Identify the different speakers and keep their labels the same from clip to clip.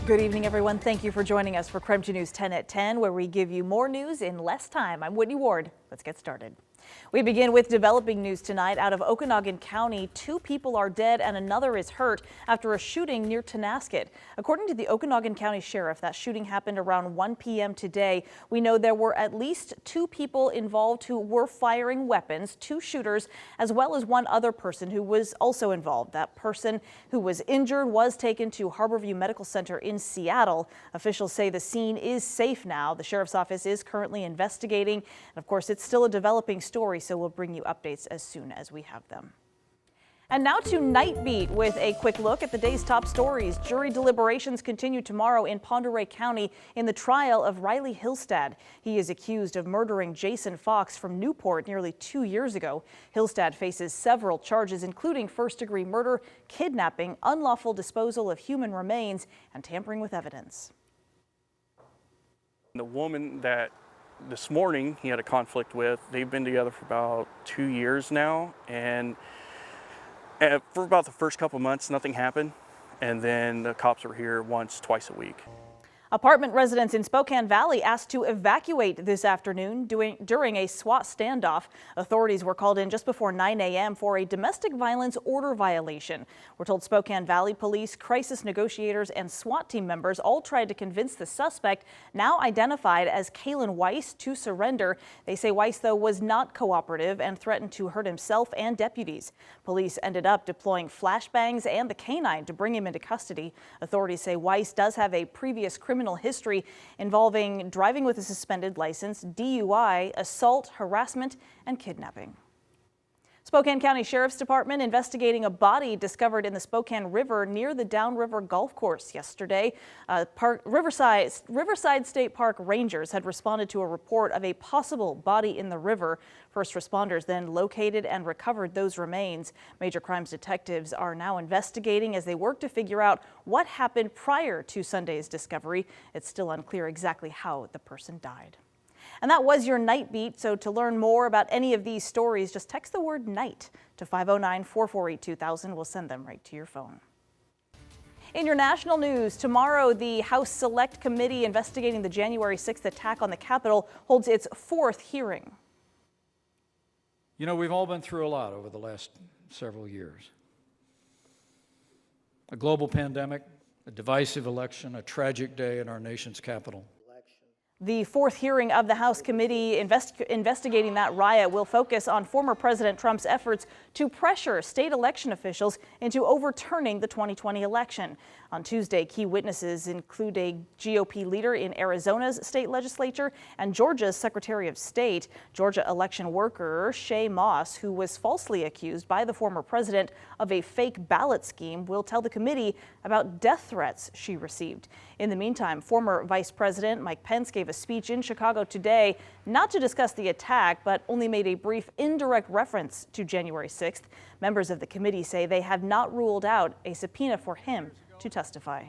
Speaker 1: Good evening, everyone. Thank you for joining us for KREM 2 News 10 at 10, where we give you more news in less time. I'm Whitney Ward. Let's get started. We begin with developing news tonight out of Okanogan County. 2 people are dead and another is hurt after a shooting near Tonasket. According to the Okanogan County Sheriff, that shooting happened around 1 p.m. today. We know there were at least 2 people involved who were firing weapons, 2 shooters, as well as 1 other person who was also involved. That person who was injured was taken to Harborview Medical Center in Seattle. Officials say the scene is safe now. The sheriff's office is currently investigating. And of course, it's still a developing story, so we'll bring you updates as soon as we have them. And now to Nightbeat with a quick look at the day's top stories. Jury deliberations continue tomorrow in Pend Oreille County in the trial of Riley Hillstad. He is accused of murdering Jason Fox from Newport nearly 2 years ago. Hillstad faces several charges, including first-degree murder, kidnapping, unlawful disposal of human remains, and tampering with evidence.
Speaker 2: The woman that this morning he had a conflict with, they've been together for about 2 years now, and for about the first couple months nothing happened, and then the cops were here twice a week.
Speaker 1: Apartment residents in Spokane Valley asked to evacuate this afternoon during a SWAT standoff. Authorities were called in just before 9 a.m. for a domestic violence order violation. We're told Spokane Valley police, crisis negotiators, and SWAT team members all tried to convince the suspect, now identified as Kalen Weiss, to surrender. They say Weiss, though, was not cooperative and threatened to hurt himself and deputies. Police ended up deploying flashbangs and the canine to bring him into custody. Authorities say Weiss does have a previous criminal history involving driving with a suspended license, DUI, assault, harassment, and kidnapping. Spokane County Sheriff's Department investigating a body discovered in the Spokane River near the Downriver Golf Course yesterday. Riverside State Park Rangers had responded to a report of a possible body in the river. First responders then located and recovered those remains. Major crimes detectives are now investigating as they work to figure out what happened prior to Sunday's discovery. It's still unclear exactly how the person died. And that was your Night Beat. So to learn more about any of these stories, just text the word night to 509-448-2000. We'll send them right to your phone. In your national news, tomorrow the House Select Committee investigating the January 6th attack on the Capitol holds its 4th hearing.
Speaker 3: You know, we've all been through a lot over the last several years. A global pandemic, a divisive election, a tragic day in our nation's capital.
Speaker 1: The 4th hearing of the House Committee investigating that riot will focus on former President Trump's efforts to pressure state election officials into overturning the 2020 election. On Tuesday, key witnesses include a GOP leader in Arizona's state legislature and Georgia's Secretary of State. Georgia election worker Shay Moss, who was falsely accused by the former president of a fake ballot scheme, will tell the committee about death threats she received. In the meantime, former Vice President Mike Pence gave a speech in Chicago today, not to discuss the attack, but only made a brief indirect reference to January 6th. Members of the committee say they have not ruled out a subpoena for him to testify.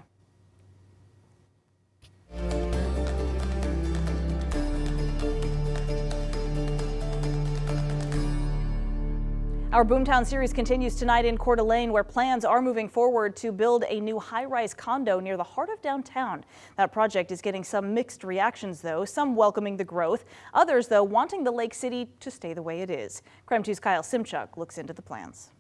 Speaker 1: Our Boomtown series continues tonight in Coeur d'Alene, where plans are moving forward to build a new high-rise condo near the heart of downtown. That project is getting some mixed reactions, though, some welcoming the growth, others, though, wanting the Lake City to stay the way it is. KREM 2's Kyle Simchuk looks into the plans.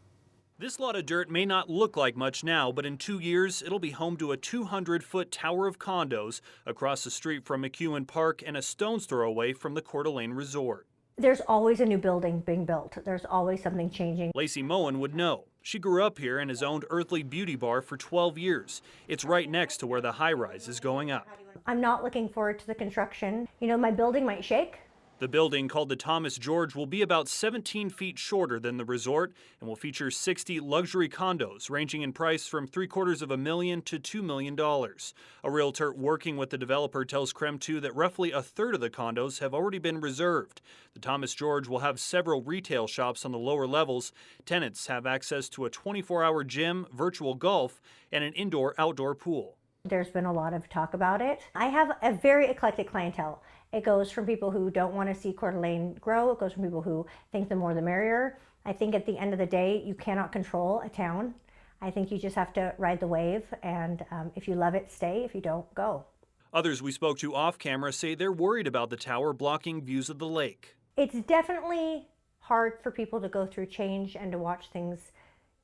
Speaker 4: This lot of dirt may not look like much now, but in 2 years, it'll be home to a 200-foot tower of condos across the street from McEwen Park and a stone's throw away from the Coeur d'Alene Resort.
Speaker 5: There's always a new building being built. There's always something changing.
Speaker 4: Lacey Moen would know. She grew up here and has owned Earthly Beauty Bar for 12 years. It's right next to where the high-rise is going up.
Speaker 5: I'm not looking forward to the construction. You know, my building might shake.
Speaker 4: The building, called the Thomas George, will be about 17 feet shorter than the resort and will feature 60 luxury condos ranging in price from $750,000 to $2 million. A realtor working with the developer tells KREM 2 that roughly a third of the condos have already been reserved. The Thomas George will have several retail shops on the lower levels. Tenants have access to a 24-hour gym, virtual golf, and an indoor-outdoor pool.
Speaker 5: There's been a lot of talk about it. I have a very eclectic clientele. It goes from people who don't want to see Coeur d'Alene grow. It goes from people who think the more the merrier. I think at the end of the day, you cannot control a town. I think you just have to ride the wave, and if you love it, stay. If you don't, go.
Speaker 4: Others we spoke to off camera say they're worried about the tower blocking views of the lake.
Speaker 5: It's definitely hard for people to go through change and to watch things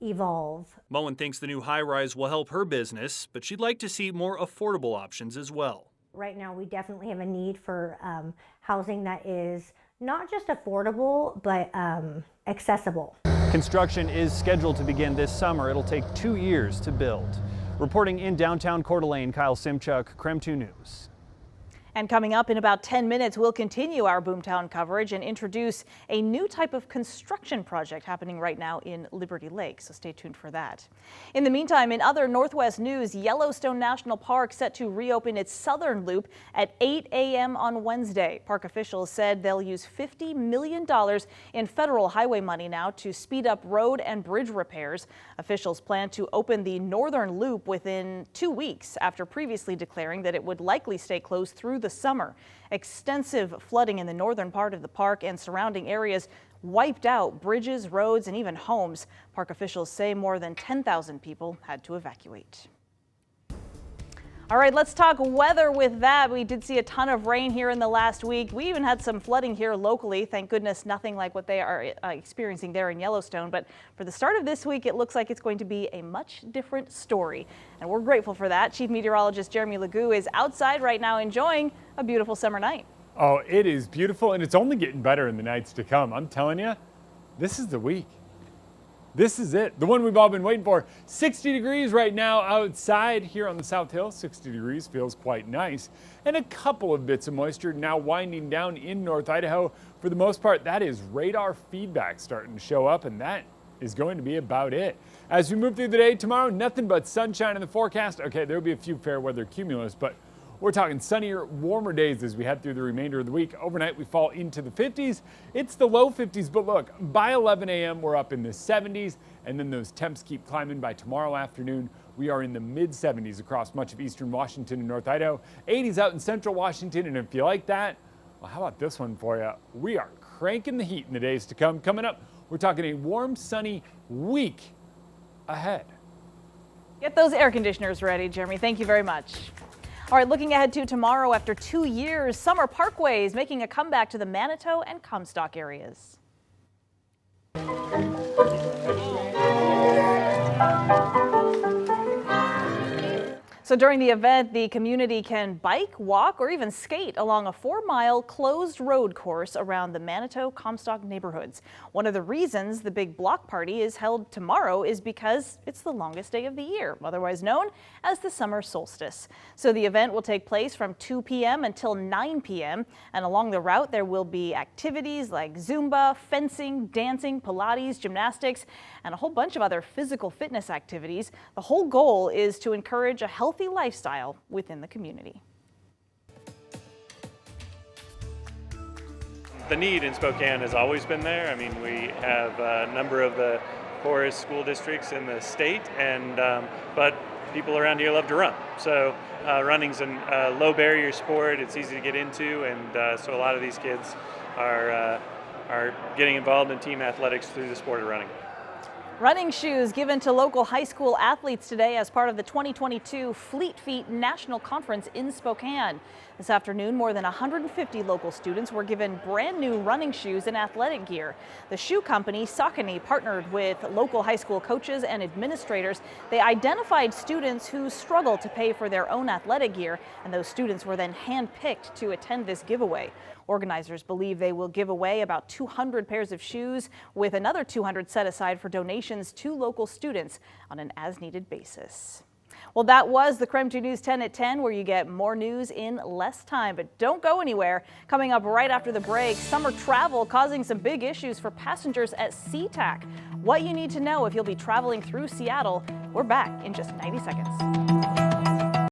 Speaker 5: evolve.
Speaker 4: Moen thinks the new high-rise will help her business, but she'd like to see more affordable options as well.
Speaker 5: Right now, we definitely have a need for housing that is not just affordable, but accessible.
Speaker 6: Construction is scheduled to begin this summer. It'll take 2 years to build. Reporting in downtown Coeur d'Alene, Kyle Simchuk, KREM 2 News.
Speaker 1: And coming up in about 10 minutes, we'll continue our Boomtown coverage and introduce a new type of construction project happening right now in Liberty Lake, so stay tuned for that. In the meantime, in other Northwest news, Yellowstone National Park set to reopen its southern loop at 8 a.m. on Wednesday. Park officials said they'll use $50 million in federal highway money now to speed up road and bridge repairs. Officials plan to open the northern loop within 2 weeks after previously declaring that it would likely stay closed through the summer. Extensive flooding in the northern part of the park and surrounding areas wiped out bridges, roads, and even homes. Park officials say more than 10,000 people had to evacuate. All right, let's talk weather with that. We did see a ton of rain here in the last week. We even had some flooding here locally. Thank goodness nothing like what they are experiencing there in Yellowstone. But for the start of this week, it looks like it's going to be a much different story. And we're grateful for that. Chief Meteorologist Jeremy Legoo is outside right now enjoying a beautiful summer night.
Speaker 7: Oh, it is beautiful, and it's only getting better in the nights to come. I'm telling you, this is the week. This is it, the one we've all been waiting for. 60 degrees right now outside here on the South Hill. 60 degrees feels quite nice. And a couple of bits of moisture now winding down in North Idaho. For the most part, that is radar feedback starting to show up, and that is going to be about it. As we move through the day tomorrow, nothing but sunshine in the forecast. Okay, there'll be a few fair weather cumulus, but we're talking sunnier, warmer days as we head through the remainder of the week. Overnight, we fall into the 50s. It's the low 50s, but look, by 11 a.m., we're up in the 70s, and then those temps keep climbing. By tomorrow afternoon, we are in the mid 70s across much of eastern Washington and North Idaho, 80s out in central Washington, and if you like that, well, how about this one for you? We are cranking the heat in the days to come. Coming up, we're talking a warm, sunny week ahead.
Speaker 1: Get those air conditioners ready, Jeremy. Thank you very much. All right, looking ahead to tomorrow, after 2 years, summer parkways making a comeback to the Manitou and Comstock areas. So during the event, the community can bike, walk, or even skate along a 4-mile closed road course around the Manitou Comstock neighborhoods. One of the reasons the big block party is held tomorrow is because it's the longest day of the year, otherwise known as the summer solstice. So the event will take place from 2 p.m. until 9 p.m. and along the route there will be activities like Zumba, fencing, dancing, Pilates, gymnastics, and a whole bunch of other physical fitness activities. The whole goal is to encourage a healthy lifestyle within the community.
Speaker 8: The need in Spokane has always been there. I mean, we have a number of the poorest school districts in the state, and but people around here love to run. So running's a low barrier sport. It's easy to get into, and so a lot of these kids are getting involved in team athletics through the sport of running.
Speaker 1: Running shoes given to local high school athletes today as part of the 2022 Fleet Feet National Conference in Spokane. This afternoon, more than 150 local students were given brand new running shoes and athletic gear. The shoe company, Saucony, partnered with local high school coaches and administrators. They identified students who struggle to pay for their own athletic gear, and those students were then handpicked to attend this giveaway. Organizers believe they will give away about 200 pairs of shoes, with another 200 set aside for donations to local students on an as-needed basis. Well, that was the KREM 2 News 10 at 10, where you get more news in less time. But don't go anywhere. Coming up right after the break, summer travel causing some big issues for passengers at SeaTac. What you need to know if you'll be traveling through Seattle. We're back in just 90 seconds.